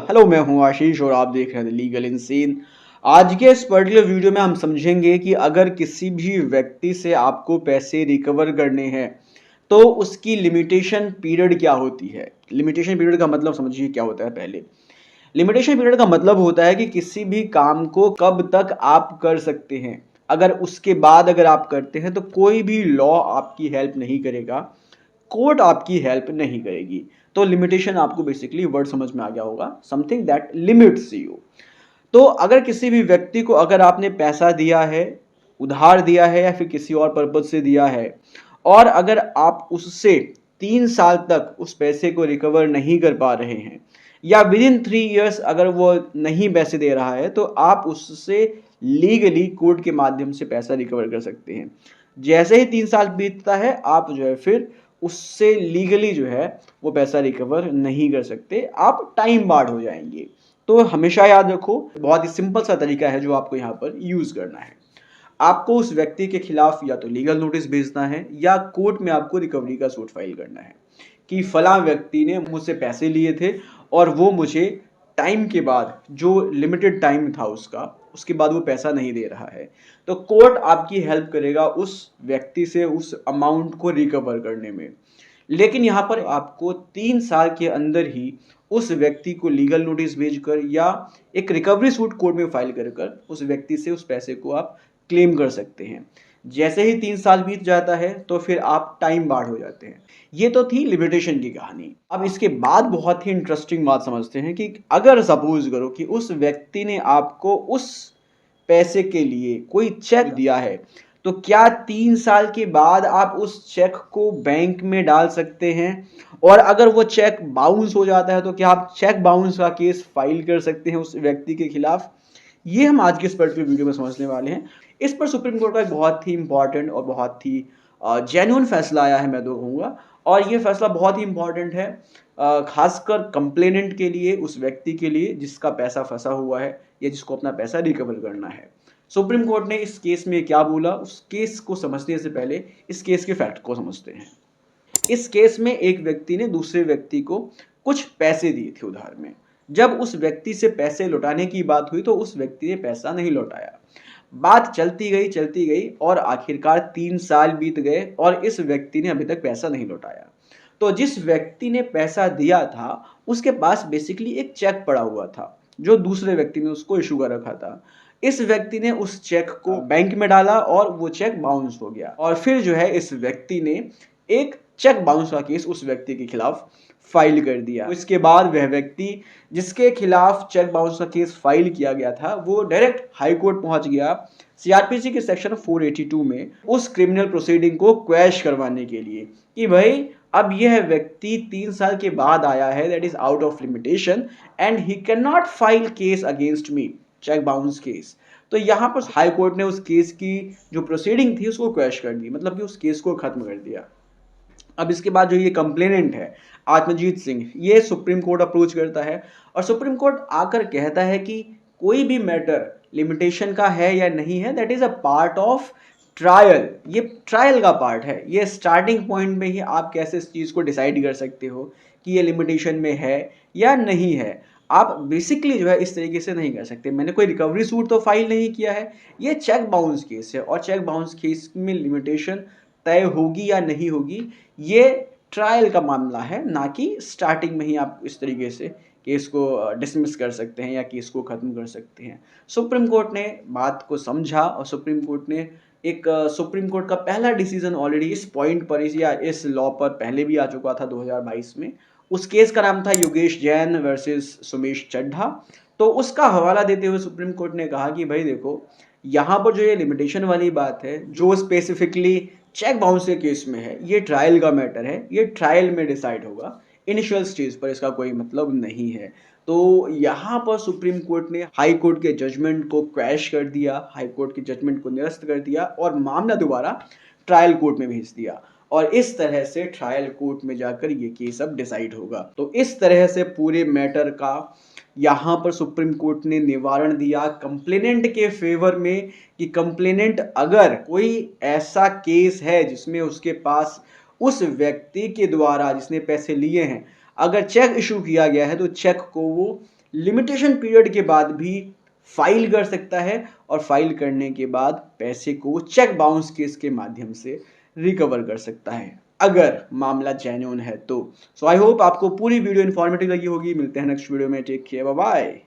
Hello, मैं हूं आशीष और आप देख रहे हैं लीगल इंसीन। आज के इस पर्टिकुलर वीडियो में हम समझेंगे कि अगर किसी भी व्यक्ति से आपको पैसे रिकवर करने हैं तो उसकी लिमिटेशन पीरियड क्या होती है। लिमिटेशन पीरियड का मतलब समझिए क्या होता है। पहले लिमिटेशन पीरियड का मतलब होता है कि किसी भी काम को कब तक आप कर सकते हैं। अगर उसके बाद अगर आप करते हैं तो कोई भी लॉ आपकी हेल्प नहीं करेगा, कोर्ट आपकी हेल्प नहीं करेगी। तो लिमिटेशन आपको बेसिकली वर्ड समझ में आ गया होगा, समथिंग दैट लिमिट्स यू। तो अगर किसी भी व्यक्ति को अगर आपने पैसा दिया है, उधार दिया है या फिर किसी और पर्पज से दिया है, और अगर आप उससे 3 साल तक उस पैसे को रिकवर नहीं कर पा रहे हैं या विद इन 3 ईयर्स अगर वो नहीं पैसे दे रहा है, तो आप उससे लीगली कोर्ट के माध्यम से पैसा रिकवर कर सकते हैं। जैसे ही 3 साल बीतता है आप जो है फिर उससे लीगली जो है वो पैसा रिकवर नहीं कर सकते, आप टाइम बार्ड हो जाएंगे। तो हमेशा याद रखो, बहुत ही सिंपल सा तरीका है जो आपको यहाँ पर यूज करना है। आपको उस व्यक्ति के खिलाफ या तो लीगल नोटिस भेजना है या कोर्ट में आपको रिकवरी का सूट फाइल करना है कि फला व्यक्ति ने मुझसे पैसे लिए थे और वो मुझे टाइम के बाद, जो लिमिटेड टाइम था उसका, उसके बाद वो पैसा नहीं दे रहा है। तो कोर्ट आपकी हेल्प करेगा उस व्यक्ति से उस अमाउंट को रिकवर करने में। लेकिन यहाँ पर आपको 3 साल के अंदर ही उस व्यक्ति को लीगल नोटिस भेजकर या एक रिकवरी सूट कोर्ट में फाइल कर उस व्यक्ति से उस पैसे को आप क्लेम कर सकते हैं। जैसे ही 3 साल बीत जाता है तो फिर आप टाइम बार्ड हो जाते हैं। ये तो थी लिमिटेशन की कहानी। अब इसके बाद बहुत ही इंटरेस्टिंग बात समझते हैं कि अगर सपोज करो कि उस व्यक्ति ने आपको उस पैसे के लिए कोई चेक दिया है, तो क्या 3 साल के बाद आप उस चेक को बैंक में डाल सकते हैं? और अगर वो चेक बाउंस हो जाता है तो क्या आप चेक बाउंस का केस फाइल कर सकते हैं उस व्यक्ति के खिलाफ? ये हम आज के इस पर्टिकुलर वीडियो में समझने वाले हैं। इस पर सुप्रीम कोर्ट का एक बहुत ही इंपॉर्टेंट और बहुत ही जेन्युइन फैसला आया है, मैं तो कहूँगा। और ये फैसला बहुत ही इंपॉर्टेंट है, खासकर कंप्लेनेंट के लिए, उस व्यक्ति के लिए जिसका पैसा फंसा हुआ है या जिसको अपना पैसा रिकवर करना है। सुप्रीम कोर्ट ने इस केस में क्या बोला, उस केस को समझने से पहले इस केस के फैक्ट को समझते हैं। इस केस में एक व्यक्ति ने दूसरे व्यक्ति को कुछ पैसे दिए थे उधार में। जब उस व्यक्ति से पैसे लौटाने की बात हुई तो उस व्यक्ति ने पैसा नहीं लौटाया। बात चलती गई और आखिरकार 3 साल बीत गए और इस व्यक्ति ने अभी तक पैसा नहीं लौटाया। तो जिस व्यक्ति ने पैसा दिया था उसके पास बेसिकली एक चेक पड़ा हुआ था जो दूसरे व्यक्ति ने उसको इशू कर रखा था। इस व्यक्ति ने उस चेक को बैंक में डाला और वो चेक बाउंस हो गया, और फिर जो है इस व्यक्ति ने एक चेक बाउंस का केस उस व्यक्ति के खिलाफ फाइल कर दिया। इसके बाद वह व्यक्ति जिसके खिलाफ चेक बाउंस का केस फाइल किया गया था वो डायरेक्ट हाई कोर्ट पहुंच गया सीआरपीसी के सेक्शन 482 में उस क्रिमिनल प्रोसीडिंग को क्वैश करवाने के लिए कि भाई अब यह व्यक्ति 3 साल के बाद आया है, that is out of limitation and he can not file case against me, cheque bounce case. तो यहाँ पर हाई कोर्ट ने उस केस की जो प्रोसीडिंग थी उसको क्वैश कर दी, मतलब कि उस केस को खत्म कर दिया। अब इसके बाद जो ये कंप्लेनेंट है आत्मजीत सिंह, ये सुप्रीम कोर्ट अप्रोच करता है और सुप्रीम कोर्ट आकर कहता है कि कोई भी मैटर लिमिटेशन का है या नहीं है, that is a part of trial. ये ट्रायल का पार्ट है। ये स्टार्टिंग पॉइंट में ही आप कैसे इस चीज़ को डिसाइड कर सकते हो कि ये लिमिटेशन में है या नहीं है। आप बेसिकली जो है इस तरीके से नहीं कर सकते। मैंने कोई रिकवरी सूट तो फाइल नहीं किया है, ये चेक बाउंस केस है और चेक बाउंस केस में लिमिटेशन तय होगी या नहीं होगी ये ट्रायल का मामला है, ना कि स्टार्टिंग में ही आप इस तरीके से केस को डिसमिस कर सकते हैं या केस को ख़त्म कर सकते हैं। सुप्रीम कोर्ट ने बात को समझा और सुप्रीम कोर्ट ने एक सुप्रीम कोर्ट का पहला डिसीजन ऑलरेडी इस पॉइंट पर या इस लॉ पर पहले भी आ चुका था 2022 में। उस केस का नाम था योगेश जैन वर्सेस सुमेश चड्ढा। तो उसका हवाला देते हुए सुप्रीम कोर्ट ने कहा कि भाई देखो, यहाँ पर जो ये लिमिटेशन वाली बात है जो स्पेसिफिकली चेक बाउंस के केस में है, ये ट्रायल का मैटर है, ये ट्रायल में डिसाइड होगा, इनिशियल स्टेज पर इसका कोई मतलब नहीं है। तो यहाँ पर सुप्रीम कोर्ट ने हाई कोर्ट के जजमेंट को क्रैश कर दिया, हाई कोर्ट के जजमेंट को निरस्त कर दिया और मामला दोबारा ट्रायल कोर्ट में भेज दिया। और इस तरह से ट्रायल कोर्ट में जाकर ये केस अब डिसाइड होगा। तो इस तरह से पूरे मैटर का यहाँ पर सुप्रीम कोर्ट ने निवारण दिया कंप्लेनेंट के फेवर में कि कंप्लेनेंट अगर कोई ऐसा केस है जिसमें उसके पास उस व्यक्ति के द्वारा जिसने पैसे लिए हैं अगर चेक इशू किया गया है तो चेक को वो लिमिटेशन पीरियड के बाद भी फाइल कर सकता है और फाइल करने के बाद पैसे को चेक बाउंस केस के माध्यम से रिकवर कर सकता है, अगर मामला जेन्युइन है तो। सो आई होप आपको पूरी वीडियो इन्फॉर्मेटिव लगी होगी। मिलते हैं नेक्स्ट वीडियो में। Take care, bye bye.